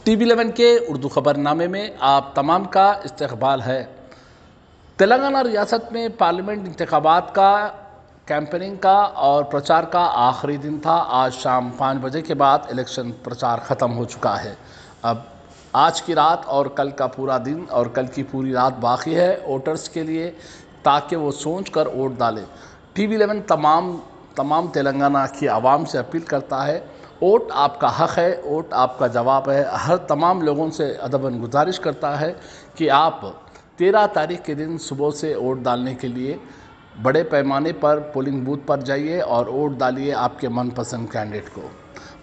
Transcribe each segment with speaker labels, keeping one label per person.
Speaker 1: TV11 के उर्दू खबरनामे में आप तमाम का इस्तकबाल है। तेलंगाना रियासत में पार्लियामेंट इंतखाबात का कैंपेनिंग का और प्रचार का आखिरी दिन था। आज शाम 5 बजे के बाद इलेक्शन प्रचार ख़त्म हो चुका है। अब आज की रात और कल का पूरा दिन और कल की पूरी रात बाकी है वोटर्स के लिए, ताकि वो सोच कर वोट डालें। TV11 तमाम तेलंगाना की आवाम से अपील करता है, वोट आपका हक है, वोट आपका जवाब है। हर तमाम लोगों से अदबन गुजारिश करता है कि आप 13 तारीख के दिन सुबह से वोट डालने के लिए बड़े पैमाने पर पोलिंग बूथ पर जाइए और वोट डालिए आपके मनपसंद कैंडिडेट को।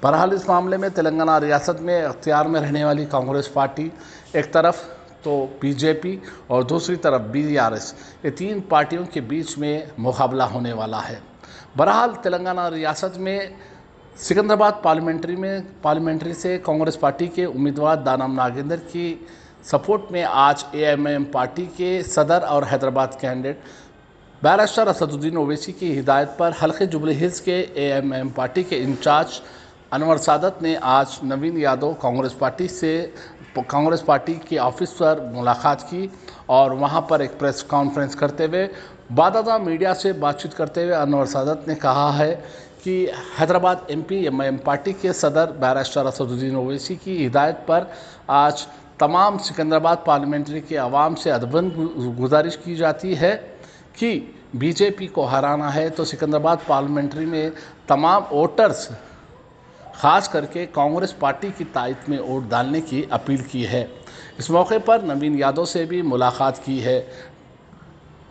Speaker 1: बहरहाल इस मामले में तेलंगाना रियासत में अख्तियार में रहने वाली कांग्रेस पार्टी एक तरफ तो BJP और दूसरी तरफ BRS, ये 3 पार्टियों के बीच में मुकाबला होने वाला है। बहरहाल तेलंगाना रियासत में सिकंदराबाद पार्लियामेंट्री से कांग्रेस पार्टी के उम्मीदवार दानम नागेंद्र की सपोर्ट में आज AMM पार्टी के सदर और हैदराबाद कैंडिडेट बैरिस्टर असदुद्दीन ओवैसी की हिदायत पर हल्के जुबली हिल्स के AMM पार्टी के इंचार्ज अनवर सादत ने आज नवीन यादव कांग्रेस पार्टी के ऑफिस पर मुलाकात की और वहां पर एक प्रेस कॉन्फ्रेंस करते हुए बाकायदा मीडिया से बातचीत करते हुए अनवर सादत ने कहा है कि हैदराबाद MP MIM पार्टी के सदर बैरिस्टर असदुद्दीन ओवैसी की हिदायत पर आज तमाम सिकंदराबाद पार्लियामेंट्री के आवाम से अदबन गुजारिश की जाती है कि BJP को हराना है तो सिकंदराबाद पार्लियामेंट्री में तमाम वोटर्स ख़ास करके कांग्रेस पार्टी की तायद में वोट डालने की अपील की है। इस मौके पर नवीन यादव से भी मुलाकात की है।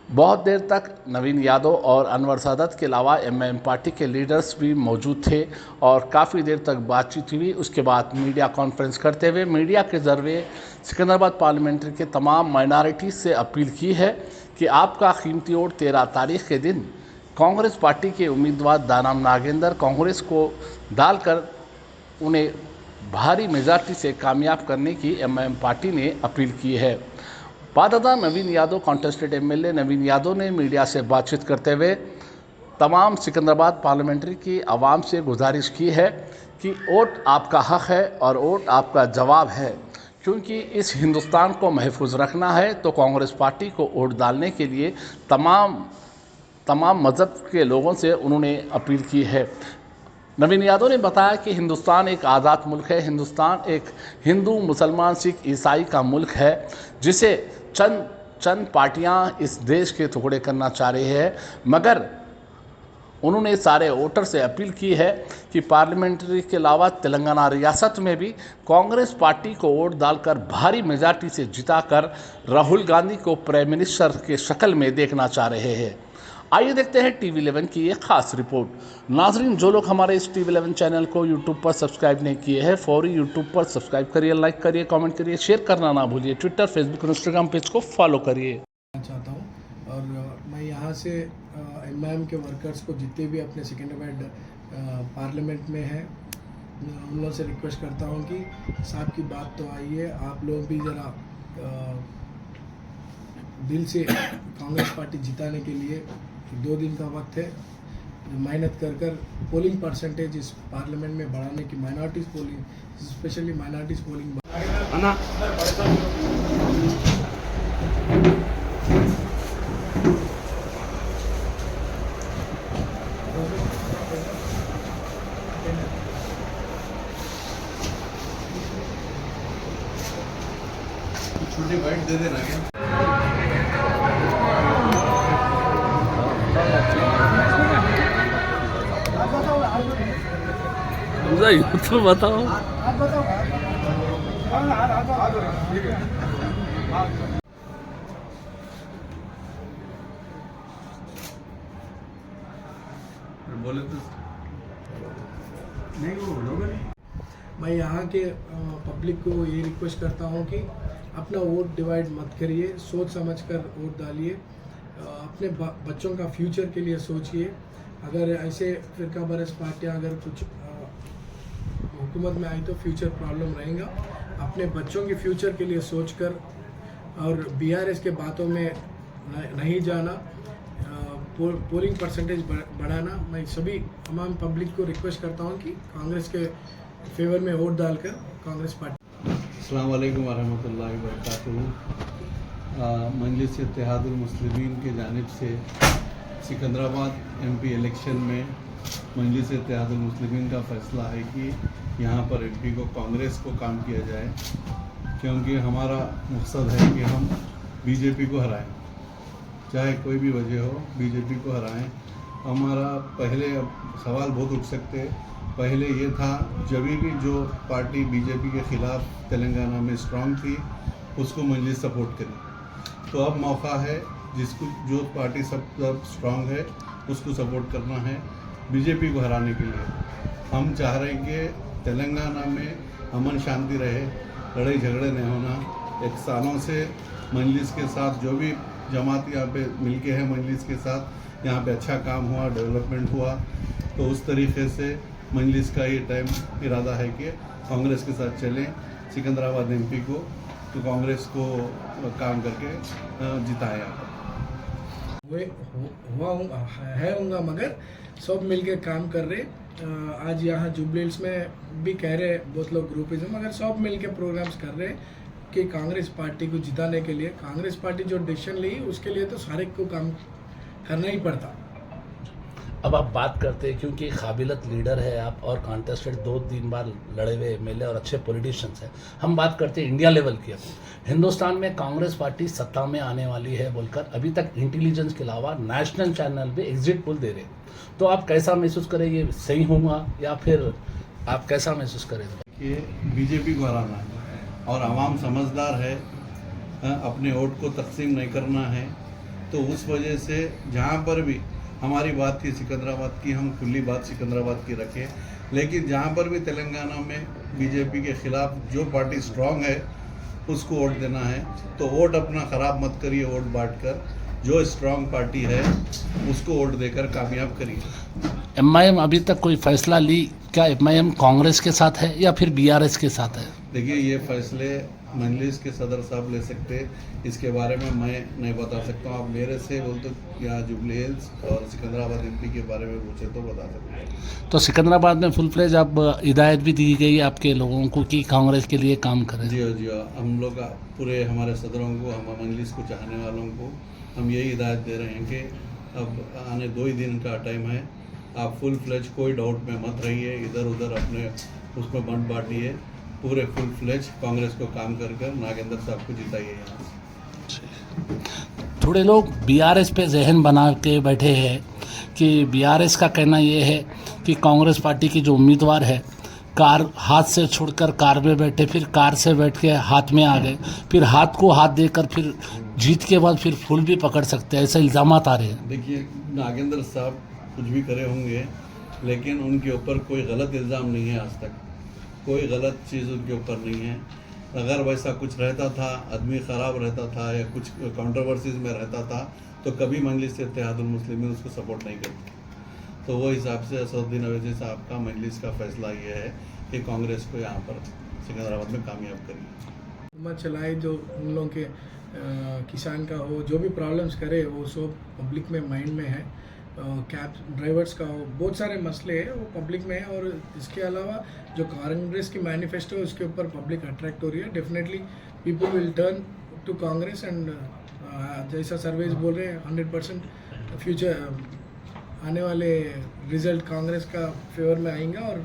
Speaker 1: बहुत देर तक नवीन यादव और अनवर सादत के अलावा MIM पार्टी के लीडर्स भी मौजूद थे और काफ़ी देर तक बातचीत हुई। उसके बाद मीडिया कॉन्फ्रेंस करते हुए मीडिया के ज़रिए सिकंदराबाद पार्लियामेंट्री के तमाम माइनॉरिटीज़ से अपील की है कि आपका कीमती वोट 13 तारीख के दिन कांग्रेस पार्टी के उम्मीदवार दानम नागेंद्र कांग्रेस को डालकर उन्हें भारी मेजॉरिटी से कामयाब करने की MIM पार्टी ने अपील की है। बाकायदा नवीन यादव कॉन्टेस्टेड MLA नवीन यादव ने मीडिया से बातचीत करते हुए तमाम सिकंदराबाद पार्लियामेंट्री की आवाम से गुजारिश की है कि वोट आपका हक है और वोट आपका जवाब है, क्योंकि इस हिंदुस्तान को महफूज रखना है तो कांग्रेस पार्टी को वोट डालने के लिए तमाम मज़हब के लोगों से उन्होंने अपील की है। नवीन यादव ने बताया कि हिंदुस्तान एक आज़ाद मुल्क है, हिंदुस्तान एक हिंदू मुसलमान सिख ईसाई का मुल्क है, जिसे चंद पार्टियां इस देश के टुकड़े करना चाह रही है। मगर उन्होंने सारे वोटर से अपील की है कि पार्लियामेंट्री के अलावा तेलंगाना रियासत में भी कांग्रेस पार्टी को वोट डालकर भारी मेजॉरिटी से जिताकर राहुल गांधी को प्राइम मिनिस्टर के शक्ल में देखना चाह रहे हैं। आइए देखते हैं TV11 की एक खास रिपोर्ट। नाजरीन, जो लोग हमारे इस TV11 चैनल को YouTube पर सब्सक्राइब नहीं किए हैं, फौरी YouTube पर सब्सक्राइब करिए, लाइक करिए, कमेंट करिए, शेयर करना ना भूलिए। ट्विटर, फेसबुक और इंस्टाग्राम पेज को फॉलो करिए।
Speaker 2: चाहता हूँ और मैं यहाँ से MIM के वर्कर्स को जितने भी अपने सिकंदराबाद पार्लियामेंट में हैं उन लोगों से रिक्वेस्ट करता हूँ कि साहब की बात तो आई है, आप लोग भी ज़रा दिल से कांग्रेस पार्टी जिताने के लिए 2 दिन का वक्त है। मेहनत कर पोलिंग परसेंटेज इस पार्लियामेंट में बढ़ाने की, minorities polling, specially minorities polling
Speaker 3: छोटी बाइट दे देना क्या?
Speaker 1: तो बताओ।
Speaker 3: बोले तो नहीं वो
Speaker 2: मैं यहाँ के पब्लिक को ये रिक्वेस्ट करता हूँ कि अपना वोट डिवाइड मत करिए, सोच समझकर वोट डालिए, अपने बच्चों का फ्यूचर के लिए सोचिए। अगर ऐसे फिरका बरस पार्टियाँ अगर कुछ हुकूमत में आई तो फ्यूचर प्रॉब्लम रहेगा। अपने बच्चों के फ्यूचर के लिए सोचकर और BRS के बातों में नहीं जाना, पोलिंग परसेंटेज बढ़ाना। मैं सभी तमाम पब्लिक को रिक्वेस्ट करता हूं कि कांग्रेस के फेवर में वोट डालकर कांग्रेस पार्टी
Speaker 3: अस्सलाम वालेकुम वरहमतुल्लाहि वबरकातुहू। मजलिस इत्तेहादुल मुस्लिमीन की जानिब से सिकंदराबाद एमपी इलेक्शन में मजलिस इत्तेहादुल मुस्लिमीन का फ़ैसला है कि यहाँ पर एमपी को कांग्रेस को काम किया जाए, क्योंकि हमारा मकसद है कि हम बीजेपी को हराएं, चाहे कोई भी वजह हो बीजेपी को हराएं। हमारा पहले सवाल बहुत उठ सकते, पहले ये था जब भी जो पार्टी बीजेपी के ख़िलाफ़ तेलंगाना में स्ट्रांग थी उसको मजलिस सपोर्ट करी, तो अब मौका है जिसको जो पार्टी सब स्ट्रांग है उसको सपोर्ट करना है बीजेपी को हराने के लिए। हम चाह रहे हैं कि तेलंगाना में अमन शांति रहे, लड़ाई झगड़े नहीं होना। एक सालों से मजलिस के साथ जो भी जमात यहाँ पे मिलके है मजलिस के साथ यहाँ पे अच्छा काम हुआ, डेवलपमेंट हुआ, तो उस तरीके से मजलिस का ये टाइम इरादा है कि कांग्रेस के साथ चलें। सिकंदराबाद एमपी को तो कांग्रेस को काम करके जिताएं।
Speaker 2: होगा मगर सब मिलके काम कर रहे। आज यहाँ जुबली हिल्स में भी कह रहे बहुत लोग ग्रुपिज्म, मगर सब मिलके प्रोग्राम्स कर रहे कि कांग्रेस पार्टी को जिताने के लिए कांग्रेस पार्टी जो डिसीजन ली उसके लिए तो सारे को काम करना ही पड़ता।
Speaker 1: अब आप बात करते हैं क्योंकि काबिलियत लीडर है आप और कॉन्टेस्टेड 2-3 बार लड़े हुए एमएलए और अच्छे पॉलिटिशियंस हैं। हम बात करते हैं इंडिया लेवल की। हिंदुस्तान में कांग्रेस पार्टी सत्ता में आने वाली है बोलकर अभी तक इंटेलिजेंस के अलावा नेशनल चैनल पे एग्जिट पोल दे रहे, तो आप कैसा महसूस करें, ये सही होगा या फिर आप कैसा महसूस करेंगे?
Speaker 3: कि बीजेपी को हराना है और आवाम समझदार है, अपने वोट को तकसीम नहीं करना है, तो उस वजह से जहाँ पर भी हमारी बात थी सिकंदराबाद की, हम खुली बात सिकंदराबाद की रखें, लेकिन जहाँ पर भी तेलंगाना में बीजेपी के ख़िलाफ़ जो पार्टी स्ट्रांग है उसको वोट देना है। तो वोट अपना ख़राब मत करिए, वोट बांट कर जो स्ट्रांग पार्टी है उसको वोट देकर कामयाब करिए।
Speaker 1: एमआईएम अभी तक कोई फैसला ली क्या? एमआईएम कांग्रेस के साथ है या फिर बीआरएस के साथ है?
Speaker 3: देखिए, ये फैसले मजलिस के सदर साहब ले सकते, इसके बारे में मैं नहीं बता सकता हूँ। आप मेरे से बोलते यहाँ जुबली हिल्स और सिकंदराबाद एमपी के बारे में पूछे तो बता सकते हैं।
Speaker 1: तो सिकंदराबाद में फुल फ्लेज अब हिदायत भी दी गई आपके लोगों को कि कांग्रेस के लिए काम करें?
Speaker 3: जी हाँ, हम लोग पूरे हमारे सदरों को, हम मजलिस को चाहने वालों को हम यही हिदायत दे रहे हैं कि अब आने 2 ही दिन का टाइम है, आप फुल फ्लेज कोई डाउट में मत रहिए, इधर उधर अपने उसमें बंट बांटिए, पूरे फुल फ्लेज कांग्रेस को काम कर नागेंद्र साहब को जिताइए। यहाँ
Speaker 1: थोड़े लोग बीआरएस पे जहन बना के बैठे हैं कि बीआरएस का कहना ये है कि कांग्रेस पार्टी की जो उम्मीदवार है कार हाथ से छोड़कर कार में बैठे, फिर कार से बैठ के हाथ में आ गए, फिर हाथ को हाथ देकर फिर जीत के बाद फिर फूल भी पकड़ सकते हैं, ऐसे इल्ज़ामात आ रहे हैं।
Speaker 3: देखिए, नागेंद्र साहब कुछ भी करे होंगे, लेकिन उनके ऊपर कोई गलत इल्ज़ाम नहीं है, आज तक कोई गलत चीज़ उनके ऊपर नहीं है। अगर वैसा कुछ रहता था, आदमी ख़राब रहता था या कुछ कंट्रोवर्सीज में रहता था, तो कभी मजलिस इत्तेहादुल मुस्लिमीन उसको सपोर्ट नहीं करती। तो वो हिसाब से असदुद्दीन अवैसी साहब का मजलिस का फैसला ये है कि कांग्रेस को यहाँ पर सिकंदराबाद में कामयाब करिए।
Speaker 2: हुकूमत चलाए जो उन लोगों के किसान का हो, जो भी प्रॉब्लम्स करे वो सब पब्लिक में माइंड में है। कैब ड्राइवर्स का हो, बहुत सारे मसले हैं वो पब्लिक में है। और इसके अलावा जो कांग्रेस की मैनिफेस्टो है उसके ऊपर पब्लिक अट्रैक्ट हो रही है। Definitely people will turn to Congress and जैसा सर्वेज बोल रहे हैं 100% फ्यूचर आने वाले रिजल्ट कांग्रेस का फेवर में आएंगे और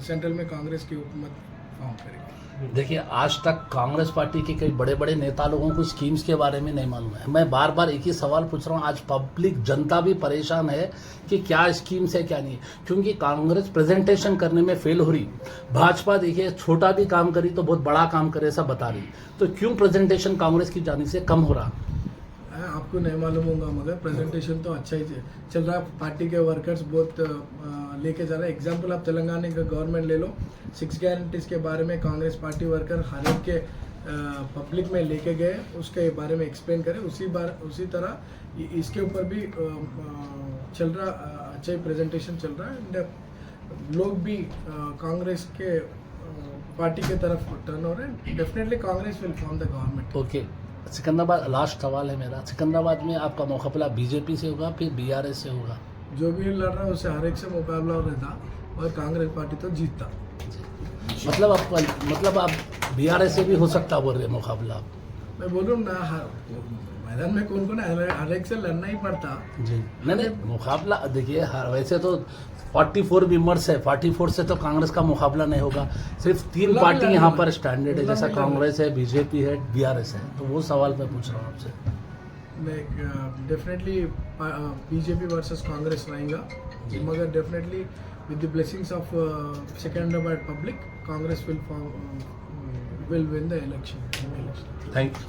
Speaker 2: सेंट्रल में कांग्रेस की हुकूमत फॉर्म करेगी।
Speaker 1: देखिए, आज तक कांग्रेस पार्टी के कई बड़े बड़े नेता लोगों को स्कीम्स के बारे में नहीं मालूम है। मैं बार बार एक ही सवाल पूछ रहा हूँ, आज पब्लिक जनता भी परेशान है कि क्या स्कीम्स है क्या नहीं, क्योंकि कांग्रेस प्रेजेंटेशन करने में फेल हो रही। भाजपा देखिए छोटा भी काम करी तो बहुत बड़ा काम करे ऐसा बता रही, तो क्यों प्रेजेंटेशन कांग्रेस की जाने से कम हो रहा?
Speaker 2: आपको नहीं मालूम होगा मगर प्रेजेंटेशन तो अच्छा ही चल रहा है। पार्टी के वर्कर्स बहुत लेके जा रहे हैं। एग्जांपल आप तेलंगाना का गवर्नमेंट ले लो, 6 गारंटीज के बारे में कांग्रेस पार्टी वर्कर हर एक के पब्लिक में लेके गए, उसके बारे में एक्सप्लेन करें। उसी तरह इसके ऊपर भी चल रहा, अच्छा ही प्रेजेंटेशन चल रहा है। लोग भी कांग्रेस के पार्टी के तरफ टर्न हो रहे हैं। Definitely Congress will form the government.
Speaker 1: Okay, Secunderabad last सवाल है मेरा, सिकंदराबाद में आपका मुकाबला बीजेपी से होगा फिर बीआरएस से होगा?
Speaker 2: जो भी लड़ रहा है उससे हर एक से मुकाबला रहता और कांग्रेस पार्टी तो जीतता।
Speaker 1: मतलब आप बीआरएस से भी हो सकता बोल रहे मुकाबला।
Speaker 2: मैं बोलूँ ना, मैदान में कौन कौन है, हर एक से लड़ना ही पड़ता।
Speaker 1: जी नहीं मुकाबला देखिए, वैसे तो 44 मेंबर्स है, 44 से तो कांग्रेस का मुकाबला नहीं होगा। सिर्फ 3 पार्टी यहाँ पर स्टैंडर्ड है, जैसा कांग्रेस है, बीजेपी है, बीआरएस है। तो वो सवाल मैं पूछ रहा हूँ आपसे।
Speaker 2: डेफिनेटली बीजेपी वर्सेस कांग्रेस रहेगा, मगर definitely with the blessings of Secunderabad public, Congress will win the election.
Speaker 1: Thank you.